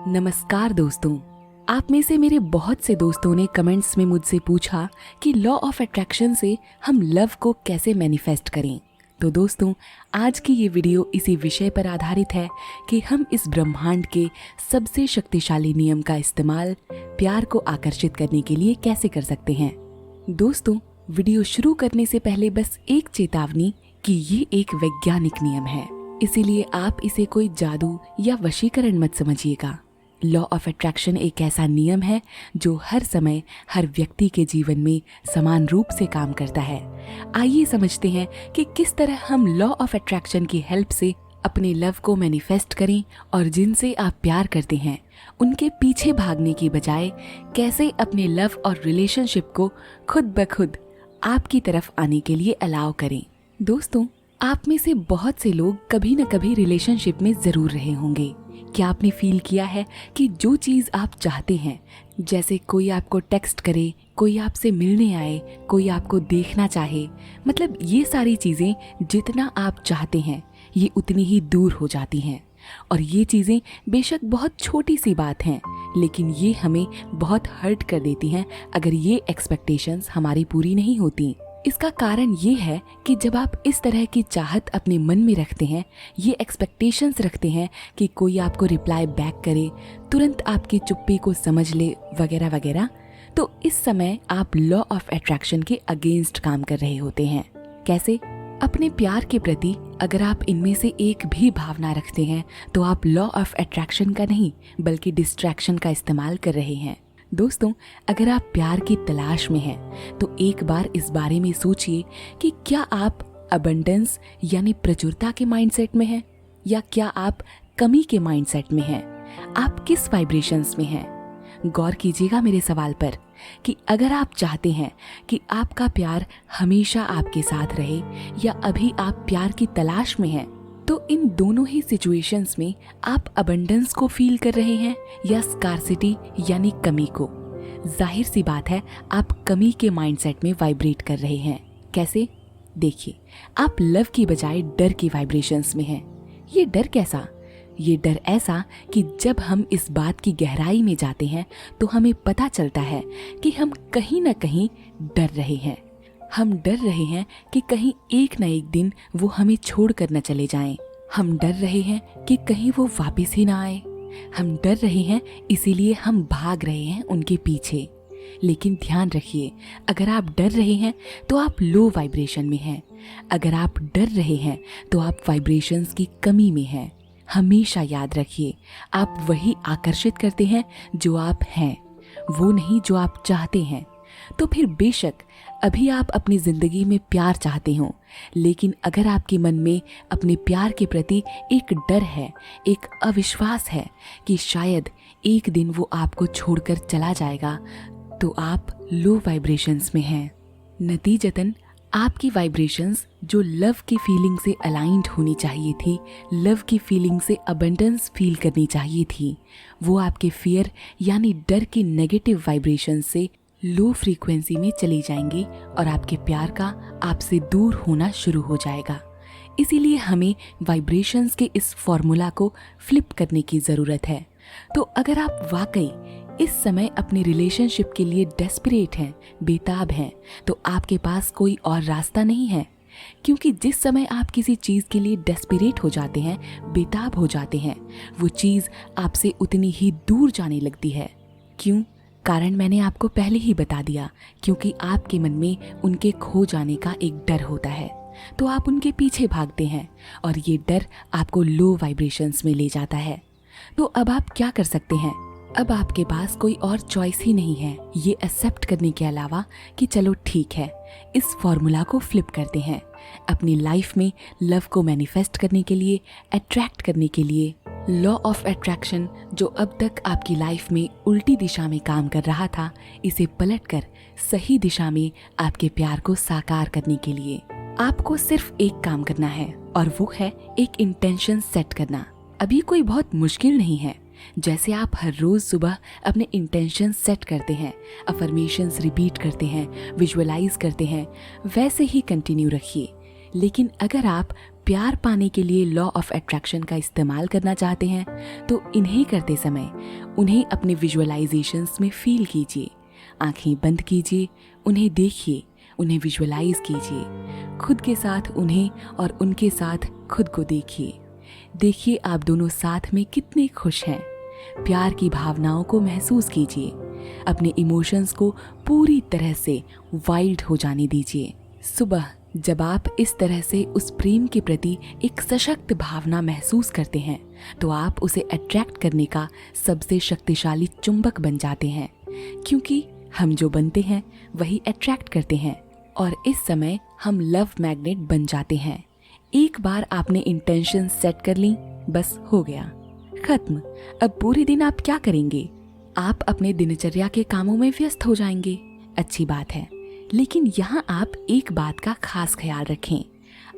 नमस्कार दोस्तों। आप में से मेरे बहुत से दोस्तों ने कमेंट्स में मुझसे पूछा कि लॉ ऑफ अट्रैक्शन से हम लव को कैसे मैनिफेस्ट करें। तो दोस्तों, आज की ये वीडियो इसी विषय पर आधारित है कि हम इस ब्रह्मांड के सबसे शक्तिशाली नियम का इस्तेमाल प्यार को आकर्षित करने के लिए कैसे कर सकते हैं। दोस्तों, वीडियो शुरू करने से पहले बस एक चेतावनी कि ये एक वैज्ञानिक नियम है, इसीलिए आप इसे कोई जादू या वशीकरण मत समझिएगा। लॉ ऑफ अट्रैक्शन एक ऐसा नियम है जो हर समय हर व्यक्ति के जीवन में समान रूप से काम करता है। आइए समझते हैं कि किस तरह हम लॉ ऑफ अट्रैक्शन की हेल्प से अपने लव को मैनिफेस्ट करें और जिनसे आप प्यार करते हैं उनके पीछे भागने की बजाय कैसे अपने लव और रिलेशनशिप को खुद ब खुद आपकी तरफ आने के लिए अलाउ करें। दोस्तों, आप में से बहुत से लोग कभी न कभी रिलेशनशिप में जरूर रहे होंगे। क्या आपने फील किया है कि जो चीज़ आप चाहते हैं, जैसे कोई आपको टेक्स्ट करे, कोई आपसे मिलने आए, कोई आपको देखना चाहे, मतलब ये सारी चीज़ें जितना आप चाहते हैं ये उतनी ही दूर हो जाती हैं। और ये चीज़ें बेशक बहुत छोटी सी बात हैं, लेकिन ये हमें बहुत हर्ट कर देती हैं अगर ये एक्सपेक्टेशंस हमारी पूरी नहीं होती। इसका कारण ये है कि जब आप इस तरह की चाहत अपने मन में रखते हैं, ये एक्सपेक्टेशंस रखते हैं कि कोई आपको रिप्लाई बैक करे, तुरंत आपकी चुप्पी को समझ ले, वगैरह वगैरह, तो इस समय आप लॉ ऑफ अट्रैक्शन के अगेंस्ट काम कर रहे होते हैं। कैसे? अपने प्यार के प्रति अगर आप इनमें से एक भी भावना रखते हैं तो आप लॉ ऑफ अट्रैक्शन का नहीं बल्कि डिस्ट्रैक्शन का इस्तेमाल कर रहे हैं। दोस्तों, अगर आप प्यार की तलाश में हैं तो एक बार इस बारे में सोचिए कि क्या आप अबंडेंस यानी प्रचुरता के माइंडसेट में हैं या क्या आप कमी के माइंडसेट में हैं। आप किस वाइब्रेशंस में हैं? गौर कीजिएगा मेरे सवाल पर कि अगर आप चाहते हैं कि आपका प्यार हमेशा आपके साथ रहे या अभी आप प्यार की तलाश में हैं, तो इन दोनों ही सिचुएशंस में आप अबंडेंस को फील कर रहे हैं या स्कार्सिटी यानी कमी को। जाहिर सी बात है, आप कमी के माइंडसेट में वाइब्रेट कर रहे हैं। कैसे? देखिए, आप लव की बजाय डर की वाइब्रेशंस में हैं। ये डर कैसा? ये डर ऐसा कि जब हम इस बात की गहराई में जाते हैं तो हमें पता चलता है कि हम कहीं ना कहीं डर रहे हैं। हम डर रहे हैं कि कहीं एक न एक दिन वो हमें छोड़कर न चले जाएं। हम डर रहे हैं कि कहीं वो वापस ही ना आए। हम डर रहे हैं, इसीलिए हम भाग रहे हैं उनके पीछे। लेकिन ध्यान रखिए, अगर आप डर रहे हैं तो आप लो वाइब्रेशन में हैं। अगर आप डर रहे हैं तो आप वाइब्रेशंस की कमी में हैं। हमेशा याद रखिए, आप वही आकर्षित करते हैं जो आप हैं, वो नहीं जो आप चाहते हैं। तो फिर बेशक अभी आप अपनी जिंदगी में प्यार चाहते हो, लेकिन अगर आपके मन में अपने प्यार के प्रति एक डर है, एक अविश्वास है कि शायद एक दिन वो आपको छोड़कर चला जाएगा, तो आप लो वाइब्रेशंस में हैं। नतीजतन आपकी वाइब्रेशंस जो लव की फीलिंग से अलाइंड होनी चाहिए थी, लव की फीलिंग से अबंडेंस फील करनी चाहिए थी, वो आपके फियर यानी डर की नेगेटिव वाइब्रेशंस से लो फ्रीक्वेंसी में चली जाएंगी और आपके प्यार का आपसे दूर होना शुरू हो जाएगा। इसीलिए हमें वाइब्रेशंस के इस फॉर्मूला को फ्लिप करने की ज़रूरत है। तो अगर आप वाकई इस समय अपने रिलेशनशिप के लिए डेस्परेट हैं, बेताब हैं, तो आपके पास कोई और रास्ता नहीं है। क्योंकि जिस समय आप किसी चीज़ के लिए डेस्परेट हो जाते हैं, बेताब हो जाते हैं, वो चीज़ आपसे उतनी ही दूर जाने लगती है। क्यों? कारण मैंने आपको पहले ही बता दिया, क्योंकि आपके मन में उनके खो जाने का एक डर होता है, तो आप उनके पीछे भागते हैं और ये डर आपको लो वाइब्रेशंस में ले जाता है। तो अब आप क्या कर सकते हैं? अब आपके पास कोई और चॉइस ही नहीं है ये एक्सेप्ट करने के अलावा कि चलो ठीक है, इस फॉर्मूला को फ्लिप करते हैं। अपनी लाइफ में लव को मैनिफेस्ट करने के लिए, अट्रैक्ट करने के लिए लॉ ऑफ अट्रैक्शन जो अब तक आपकी लाइफ में उल्टी दिशा में काम कर रहा था, इसे पलटकर सही दिशा में आपके प्यार को साकार करने के लिए आपको सिर्फ एक काम करना है, और वो है एक इंटेंशन सेट करना। अभी कोई बहुत मुश्किल नहीं है। जैसे आप हर रोज सुबह अपने इंटेंशन सेट करते हैं, अफर्मेशंस रिपीट करते हैं, विजुअलाइज करते हैं, वैसे ही कंटिन्यू रखिए। लेकिन अगर आप प्यार पाने के लिए लॉ ऑफ अट्रैक्शन का इस्तेमाल करना चाहते हैं तो इन्हें करते समय उन्हें अपने विजुअलाइजेशंस में फील कीजिए। आंखें बंद कीजिए, उन्हें देखिए, उन्हें विजुअलाइज कीजिए। खुद के साथ उन्हें और उनके साथ खुद को देखिए। देखिए आप दोनों साथ में कितने खुश हैं। प्यार की भावनाओं को महसूस कीजिए। अपने इमोशंस को पूरी तरह से वाइल्ड हो जाने दीजिए। सुबह जब आप इस तरह से उस प्रेम के प्रति एक सशक्त भावना महसूस करते हैं तो आप उसे अट्रैक्ट करने का सबसे शक्तिशाली चुंबक बन जाते हैं, क्योंकि हम जो बनते हैं वही अट्रैक्ट करते हैं और इस समय हम लव मैग्नेट बन जाते हैं। एक बार आपने इंटेंशन सेट कर ली, बस हो गया, खत्म। अब पूरे दिन आप क्या करेंगे? आप अपने दिनचर्या के कामों में व्यस्त हो जाएंगे। अच्छी बात है, लेकिन यहाँ आप एक बात का खास ख्याल रखें।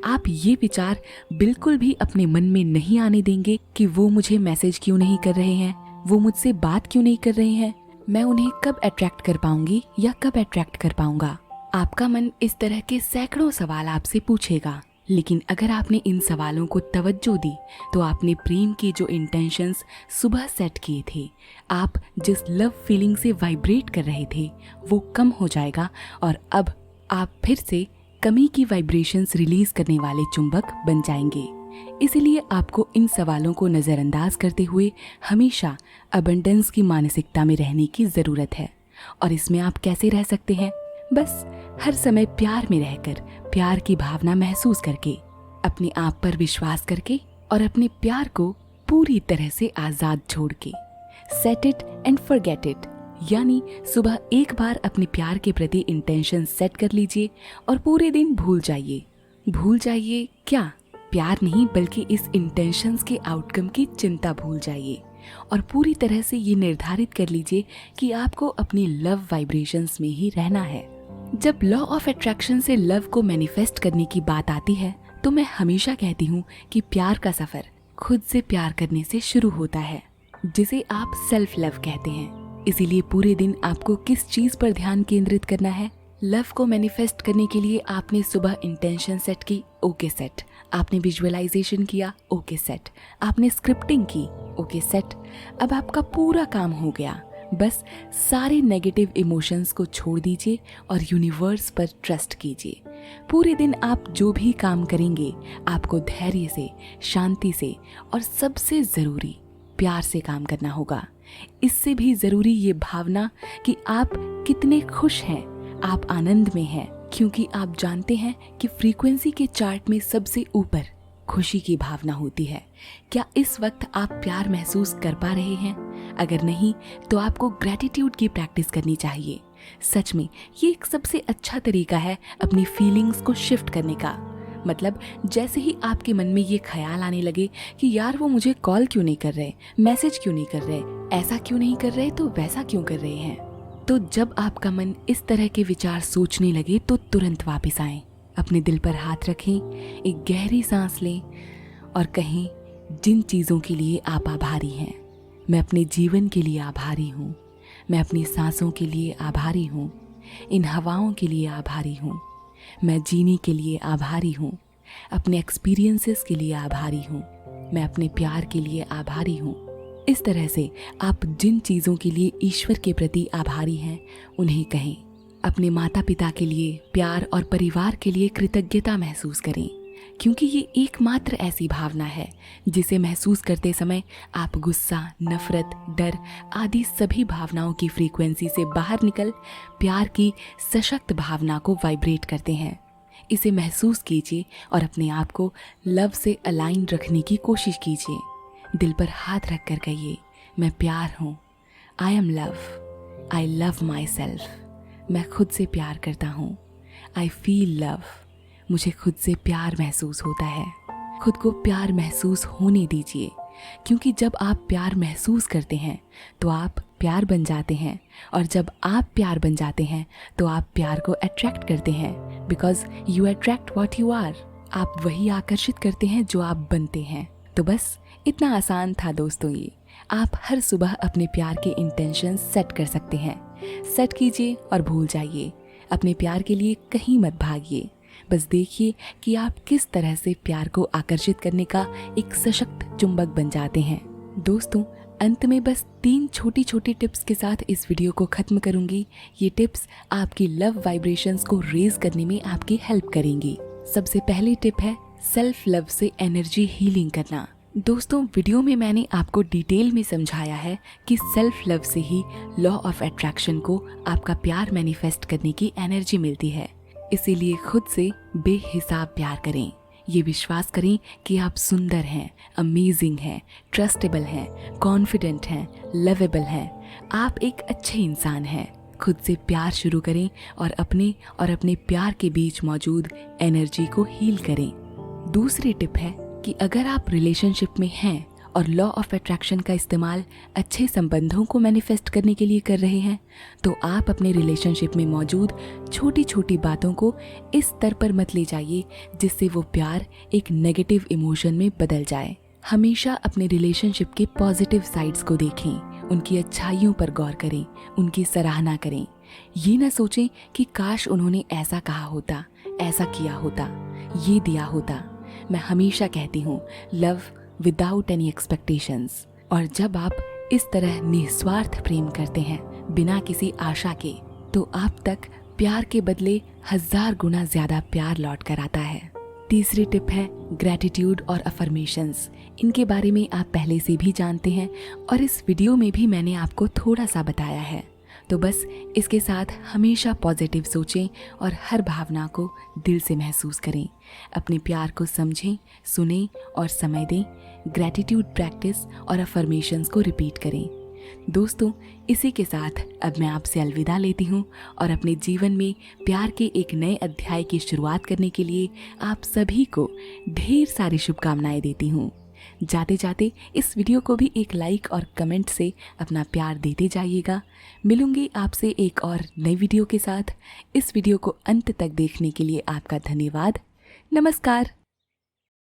आप ये विचार बिल्कुल भी अपने मन में नहीं आने देंगे कि वो मुझे मैसेज क्यों नहीं कर रहे हैं, वो मुझसे बात क्यों नहीं कर रहे हैं, मैं उन्हें कब अट्रैक्ट कर पाऊंगी या कब अट्रैक्ट कर पाऊंगा। आपका मन इस तरह के सैकड़ों सवाल आपसे पूछेगा, लेकिन अगर आपने इन सवालों को तवज्जो दी तो आपने प्रेम की जो इंटेंशंस सुबह सेट किए थे, आप जिस लव फीलिंग से वाइब्रेट कर रहे थे, वो कम हो जाएगा और अब आप फिर से कमी की वाइब्रेशंस रिलीज करने वाले चुंबक बन जाएंगे। इसीलिए आपको इन सवालों को नज़रअंदाज करते हुए हमेशा अबंडेंस की मानसिकता में रहने की ज़रूरत है। और इसमें आप कैसे रह सकते हैं? बस हर समय प्यार में रहकर, प्यार की भावना महसूस करके, अपने आप पर विश्वास करके और अपने प्यार को पूरी तरह से आज़ाद छोड़ के। Set it and forget it, यानी सुबह एक बार अपने प्यार के प्रति इंटेंशन सेट कर लीजिए और पूरे दिन भूल जाइए। भूल जाइए क्या? प्यार नहीं, बल्कि इस इंटेंशंस के आउटकम की चिंता भूल जाइए और पूरी तरह से ये निर्धारित कर लीजिए कि आपको अपनी लव वाइब्रेशंस में ही रहना है। जब लॉ ऑफ अट्रैक्शन से लव को मैनिफेस्ट करने की बात आती है तो मैं हमेशा कहती हूँ कि प्यार का सफर खुद से प्यार करने से शुरू होता है, जिसे आप सेल्फ लव कहते हैं। इसीलिए पूरे दिन आपको किस चीज पर ध्यान केंद्रित करना है? लव को मैनिफेस्ट करने के लिए आपने सुबह इंटेंशन सेट की, ओके सेट। आपने विजुअलाइजेशन किया, ओके सेट। आपने स्क्रिप्टिंग की, ओके सेट। अब आपका पूरा काम हो गया। बस सारे नेगेटिव इमोशंस को छोड़ दीजिए और यूनिवर्स पर ट्रस्ट कीजिए। पूरे दिन आप जो भी काम करेंगे आपको धैर्य से, शांति से और सबसे ज़रूरी प्यार से काम करना होगा। इससे भी ज़रूरी ये भावना कि आप कितने खुश हैं, आप आनंद में हैं, क्योंकि आप जानते हैं कि फ्रीक्वेंसी के चार्ट में सबसे ऊपर खुशी की भावना होती है। क्या इस वक्त आप प्यार महसूस कर पा रहे हैं? अगर नहीं तो आपको ग्रैटिट्यूड की प्रैक्टिस करनी चाहिए। सच में ये एक सबसे अच्छा तरीका है अपनी फीलिंग्स को शिफ्ट करने का। मतलब जैसे ही आपके मन में ये ख्याल आने लगे कि यार वो मुझे कॉल क्यों नहीं कर रहे, मैसेज क्यों नहीं कर रहे, ऐसा क्यों नहीं कर रहे तो वैसा क्यों कर रहे हैं, तो जब आपका मन इस तरह के विचार सोचने लगे तो तुरंत वापस आएं। अपने दिल पर हाथ रखें, एक गहरी सांस लें और कहें जिन चीज़ों के लिए आप आभारी हैं। मैं अपने जीवन के लिए आभारी हूँ, मैं अपनी सांसों के लिए आभारी हूँ, इन हवाओं के लिए आभारी हूँ, मैं जीने के लिए आभारी हूँ, अपने एक्सपीरियंसेस के लिए आभारी हूँ, मैं अपने प्यार के लिए आभारी हूँ। इस तरह से आप जिन चीज़ों के लिए ईश्वर के प्रति आभारी हैं उन्हें कहें। अपने माता पिता के लिए, प्यार और परिवार के लिए कृतज्ञता महसूस करें, क्योंकि ये एकमात्र ऐसी भावना है जिसे महसूस करते समय आप गुस्सा, नफरत, डर आदि सभी भावनाओं की फ्रीक्वेंसी से बाहर निकल प्यार की सशक्त भावना को वाइब्रेट करते हैं। इसे महसूस कीजिए और अपने आप को लव से अलाइन रखने की कोशिश कीजिए। दिल पर हाथ रख कर कहिए, मैं प्यार हूँ, I am love, I love my self, मैं खुद से प्यार करता हूँ, आई फील लव, मुझे खुद से प्यार महसूस होता है। खुद को प्यार महसूस होने दीजिए, क्योंकि जब आप प्यार महसूस करते हैं तो आप प्यार बन जाते हैं, और जब आप प्यार बन जाते हैं तो आप प्यार को अट्रैक्ट करते हैं, because you attract what you are. आप वही आकर्षित करते हैं जो आप बनते हैं। तो बस इतना आसान था दोस्तों ये। आप हर सुबह अपने प्यार के इंटेंशन सेट कर सकते हैं। सेट कीजिए और भूल जाइए। अपने प्यार के लिए कहीं मत भागिए। बस देखिए कि आप किस तरह से प्यार को आकर्षित करने का एक सशक्त चुंबक बन जाते हैं। दोस्तों, अंत में बस 3 छोटी छोटी टिप्स के साथ इस वीडियो को खत्म करूंगी। ये टिप्स आपकी लव वाइब्रेशंस को रेज करने में आपकी हेल्प करेंगी। सबसे पहली टिप है सेल्फ लव से एनर्जी हीलिंग करना। दोस्तों, वीडियो में मैंने आपको डिटेल में समझाया है कि सेल्फ लव से ही लॉ ऑफ अट्रैक्शन को आपका प्यार मैनिफेस्ट करने की एनर्जी मिलती है। इसीलिए खुद से बेहिसाब प्यार करें। ये विश्वास करें कि आप सुंदर हैं, अमेजिंग हैं, ट्रस्टेबल हैं, कॉन्फिडेंट हैं, लवेबल हैं। आप एक अच्छे इंसान हैं। खुद से प्यार शुरू करें और अपने प्यार के बीच मौजूद एनर्जी को हील करें। दूसरी टिप है कि अगर आप रिलेशनशिप में हैं और लॉ ऑफ अट्रैक्शन का इस्तेमाल अच्छे संबंधों को मैनिफेस्ट करने के लिए कर रहे हैं, तो आप अपने रिलेशनशिप में मौजूद छोटी छोटी बातों को इस स्तर पर मत ले जाइए जिससे वो प्यार एक नेगेटिव इमोशन में बदल जाए। हमेशा अपने रिलेशनशिप के पॉजिटिव साइड्स को देखें, उनकी अच्छाइयों पर गौर करें, उनकी सराहना करें। ये ना सोचें कि काश उन्होंने ऐसा कहा होता, ऐसा किया होता, ये दिया होता। मैं हमेशा कहती हूँ, लव विदाउट एनी एक्सपेक्टेशंस। और जब आप इस तरह निस्वार्थ प्रेम करते हैं बिना किसी आशा के, तो आप तक प्यार के बदले 1000 गुना ज्यादा प्यार लौट कर आता है। तीसरी टिप है ग्रैटिट्यूड और अफर्मेशंस। इनके बारे में आप पहले से भी जानते हैं और इस वीडियो में भी मैंने आपको थोड़ा सा बताया है। तो बस इसके साथ हमेशा पॉजिटिव सोचें और हर भावना को दिल से महसूस करें। अपने प्यार को समझें, सुनें और समय दें। ग्रैटिट्यूड प्रैक्टिस और अफर्मेशंस को रिपीट करें। दोस्तों, इसी के साथ अब मैं आपसे अलविदा लेती हूँ और अपने जीवन में प्यार के एक नए अध्याय की शुरुआत करने के लिए आप सभी को ढेर सारी शुभकामनाएं देती हूँ। जाते जाते इस वीडियो को भी एक लाइक और कमेंट से अपना प्यार देते जाइएगा। मिलूंगी आपसे एक और नई वीडियो के साथ। इस वीडियो को अंत तक देखने के लिए आपका धन्यवाद। नमस्कार।